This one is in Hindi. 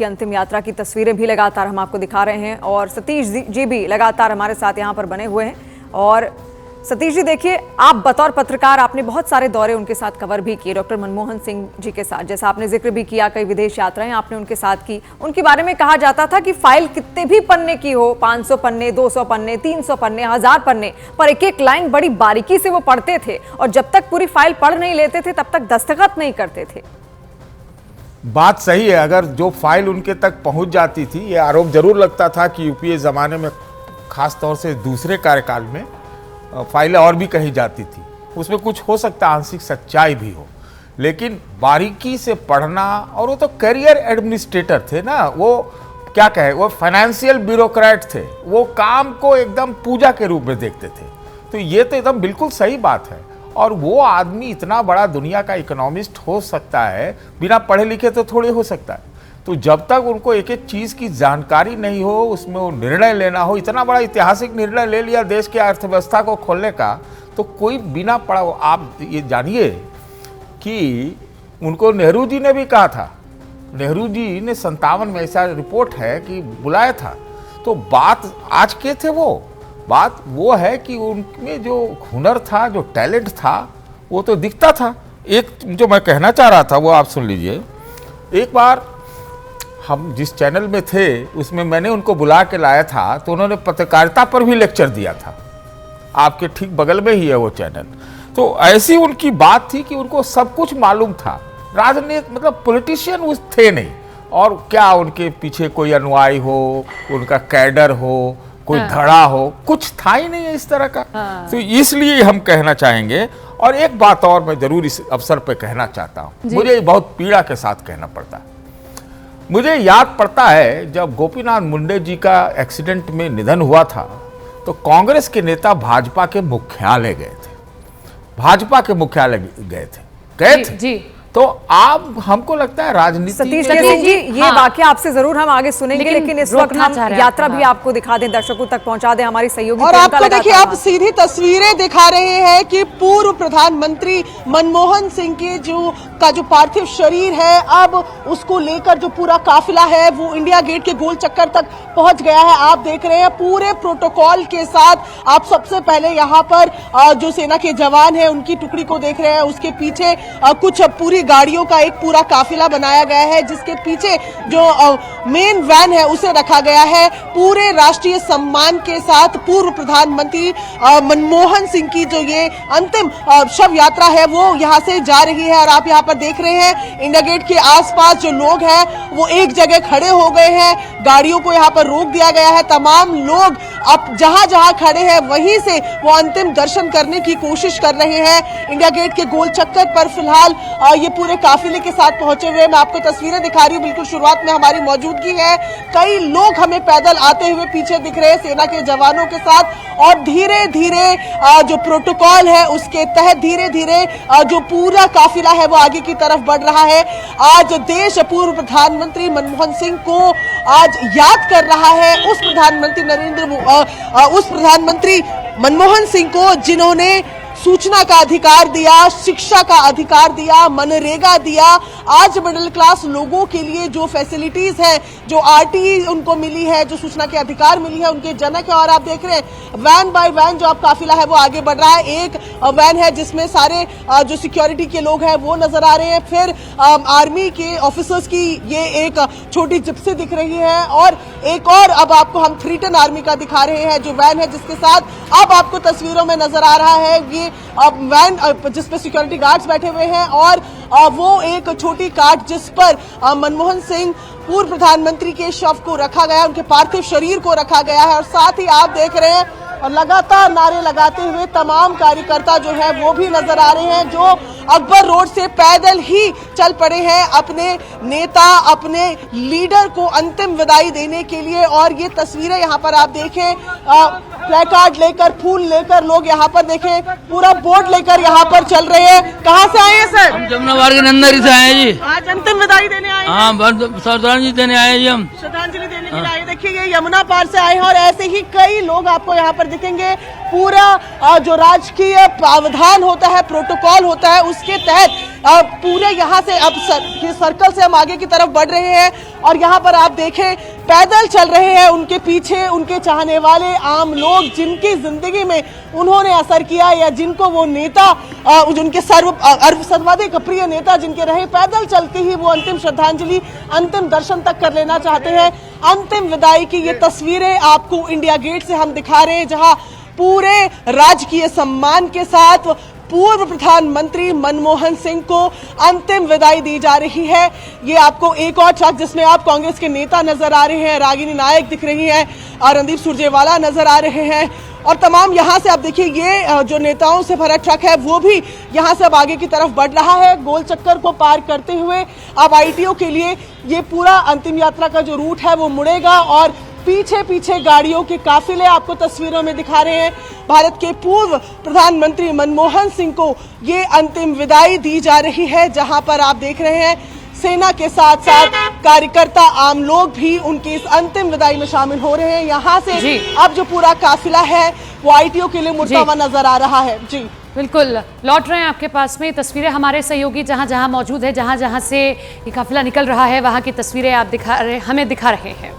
की अंतिम यात्रा की तस्वीरें भी लगातार हम आपको दिखा रहे हैं और सतीश जी भी लगातार हमारे साथ यहाँ पर बने हुए हैं। और सतीश जी देखिए, आप बतौर पत्रकार आपने बहुत सारे दौरे उनके साथ कवर भी किए, डॉक्टर मनमोहन सिंह जी के साथ, जैसा आपने जिक्र भी किया, कई विदेश यात्राएं आपने उनके साथ की। उनके बारे में कहा जाता था कि फाइल कितने भी पन्ने की हो, 500 पन्ने, 200 पन्ने, 300 पन्ने, 1000 पन्ने, पर एक एक लाइन बड़ी बारीकी से वो पढ़ते थे और जब तक पूरी फाइल पढ़ नहीं लेते थे तब तक दस्तखत नहीं करते थे। बात सही है, अगर जो फाइल उनके तक पहुंच जाती थी, ये आरोप जरूर लगता था कि यूपीए ज़माने में खास तौर से दूसरे कार्यकाल में फाइलें और भी कही जाती थी, उसमें कुछ हो सकता है आंशिक सच्चाई भी हो, लेकिन बारीकी से पढ़ना। और वो तो करियर एडमिनिस्ट्रेटर थे ना, वो क्या कहे, वो फाइनेंशियल ब्यूरोक्रेट थे, वो काम को एकदम पूजा के रूप में देखते थे। तो ये तो एकदम बिल्कुल सही बात है। और वो आदमी इतना बड़ा दुनिया का इकोनॉमिस्ट हो सकता है, बिना पढ़े लिखे तो थोड़ी हो सकता है। तो जब तक उनको एक एक चीज़ की जानकारी नहीं हो, उसमें वो निर्णय लेना हो, इतना बड़ा ऐतिहासिक निर्णय ले लिया देश की अर्थव्यवस्था को खोलने का, तो कोई बिना पढ़ा। आप ये जानिए कि उनको नेहरू जी ने भी कहा था, नेहरू जी ने 57 में, ऐसा रिपोर्ट है कि बुलाया था। तो बात आज के थे, वो बात वो है कि उनमें जो हुनर था, जो टैलेंट था, वो तो दिखता था। एक जो मैं कहना चाह रहा था वो आप सुन लीजिए। एक बार हम जिस चैनल में थे उसमें मैंने उनको बुला के लाया था, तो उन्होंने पत्रकारिता पर भी लेक्चर दिया था। आपके ठीक बगल में ही है वो चैनल। तो ऐसी उनकी बात थी कि उनको सब कुछ मालूम था। राजनीति मतलब पॉलिटिशियन उस थे नहीं, और क्या उनके पीछे कोई अनुयायी हो, उनका कैडर हो, कोई धड़ा हो, कुछ था ही नहीं है इस तरह का। तो इसलिए हम कहना चाहेंगे। और एक बात और मैं जरूर इस अवसर पर कहना चाहता हूँ, मुझे बहुत पीड़ा के साथ कहना पड़ता है। मुझे याद पड़ता है जब गोपीनाथ मुंडे जी का एक्सीडेंट में निधन हुआ था, तो कांग्रेस के नेता भाजपा के मुख्यालय गए थे, भाजपा के मुख्यालय गए थे जी। तो आप, हमको लगता है राजनीति सतीश जी ये वाकया आपसे जरूर हम आगे सुनेंगे, लेकिन इस वक्त हम यात्रा भी आपको दिखा दें, दर्शकों तक पहुंचा दें। हमारी सहयोगी और आपको देखिए, आप सीधी तस्वीरें दिखा रहे हैं कि पूर्व प्रधानमंत्री मनमोहन सिंह के जो पार्थिव शरीर है, अब उसको लेकर जो पूरा काफिला है वो इंडिया गेट के गोल चक्कर तक पहुंच गया है। आप देख रहे हैं पूरे प्रोटोकॉल के साथ। आप सबसे पहले यहाँ पर जो सेना के जवान है उनकी टुकड़ी को देख रहे हैं, उसके पीछे कुछ पूरी गाड़ियों का एक पूरा काफिला बनाया गया है, जिसके पीछे जो मेन वैन है उसे रखा गया है। पूरे राष्ट्रीय सम्मान के साथ पूर्व प्रधानमंत्री मनमोहन सिंह की जो ये अंतिम शव यात्रा है वो यहाँ से जा रही है। और आप यहाँ पर देख रहे हैं इंडिया गेट के आसपास जो लोग हैं वो एक जगह खड़े हो गए हैं, गाड़ियों को यहाँ पर रोक दिया गया है। तमाम लोग अब जहां जहां खड़े हैं वहीं से वो अंतिम दर्शन करने की कोशिश कर रहे हैं। इंडिया गेट के गोल चक्कर पर फिलहाल ये पूरे काफिले के साथ पहुंचे हुए मैं आपको तस्वीरें दिखा रही हूँ। बिल्कुल शुरुआत में हमारी मौजूदगी है, कई लोग हमें पैदल आते हुए पीछे दिख रहे हैं सेना के जवानों के साथ। और धीरे धीरे जो प्रोटोकॉल है उसके तहत धीरे धीरे जो पूरा काफिला है वो आगे की तरफ बढ़ रहा है। आज देश पूर्व प्रधानमंत्री मनमोहन सिंह को आज याद कर रहा है, उस प्रधानमंत्री मनमोहन सिंह को जिन्होंने सूचना का अधिकार दिया, शिक्षा का अधिकार दिया, मनरेगा दिया। आज मिडिल क्लास लोगों के लिए जो फैसिलिटीज है, जो आरटी उनको मिली है, जो सूचना के अधिकार मिली है, उनके जनक है। और आप देख रहे हैं वैन बाय वैन जो अब काफिला है वो आगे बढ़ रहा है। एक वैन है जिसमें सारे जो सिक्योरिटी के लोग हैं वो नजर आ रहे हैं, फिर आर्मी के ऑफिसर्स की ये एक छोटी जिप्सी दिख रही है, और एक और अब आपको हम 3 टन आर्मी का दिखा रहे हैं जो वैन है, जिसके साथ अब आपको तस्वीरों में नजर आ रहा है ये वैन जिसपे सिक्योरिटी गार्ड्स बैठे हुए हैं, और वो एक छोटी कार्ट जिस पर मनमोहन सिंह पूर्व प्रधानमंत्री के शव को रखा गया, उनके पार्थिव शरीर को रखा गया है। और साथ ही आप देख रहे हैं और लगातार नारे लगाते हुए तमाम कार्यकर्ता जो है वो भी नजर आ रहे हैं, जो अकबर रोड से पैदल ही चल पड़े हैं अपने नेता, अपने लीडर को अंतिम विदाई देने के लिए। और ये तस्वीरें यहाँ पर आप देखें, प्लेकार्ड लेकर, फूल लेकर लोग यहाँ पर देखें, पूरा बोर्ड लेकर यहाँ पर चल रहे हैं। कहाँ से आए हैं सर? हम जमुनाबाद के नंदरी से आए जी। आज अंतिम विदाई देने आए? हाँ, श्रद्धांजलि देने आए जी। हम श्रद्धांजलि देने के लिए आए। देखिए ये यमुना पार से आए हैं और ऐसे ही कई लोग आपको यहाँ पर दिखेंगे। पूरा जो राजकीय प्रावधान होता है, प्रोटोकॉल होता है, उसके तहत पूरे यहाँ से अब सर्कल से हम आगे की तरफ बढ़ रहे हैं और यहाँ पर आप देखें पैदल चल रहे हैं उनके पीछे उनके चाहने वाले आम लोग, जिनकी जिंदगी में उन्होंने असर किया या जिनको वो नेता उनके सर्वाधिक प्रिय नेता जिनके रहे, पैदल चलते ही वो अंतिम श्रद्धांजलि, अंतिम दर्शन तक कर लेना चाहते हैं। अंतिम विदाई की ये तस्वीरें आपको इंडिया गेट से हम दिखा रहे हैं, जहां पूरे राजकीय सम्मान के साथ पूर्व प्रधानमंत्री मनमोहन सिंह को अंतिम विदाई दी जा रही है। ये आपको एक और ट्रक जिसमें आप कांग्रेस के नेता नजर आ रहे हैं, रागिनी नायक दिख रही हैं और रणदीप सुरजेवाला नजर आ रहे हैं और तमाम यहाँ से आप देखिए ये जो नेताओं से भरा ट्रक है वो भी यहाँ से अब आगे की तरफ बढ़ रहा है। गोल चक्कर को पार करते हुए अब आईटीओ के लिए ये पूरा अंतिम यात्रा का जो रूट है वो मुड़ेगा और पीछे पीछे गाड़ियों के काफिले आपको तस्वीरों में दिखा रहे हैं। भारत के पूर्व प्रधानमंत्री मनमोहन सिंह को ये अंतिम विदाई दी जा रही है, जहां पर आप देख रहे हैं सेना के साथ साथ कार्यकर्ता आम लोग भी उनकी इस अंतिम विदाई में शामिल हो रहे हैं। यहाँ से अब जो पूरा काफिला है वो आईटीओ के लिए मुड़ता हुआ नजर आ रहा है। जी बिल्कुल, लौट रहे हैं आपके पास में तस्वीरें। हमारे सहयोगी जहां जहां मौजूद है, जहां जहां से ये काफिला निकल रहा है, वहां की तस्वीरें आप हमें दिखा रहे हैं।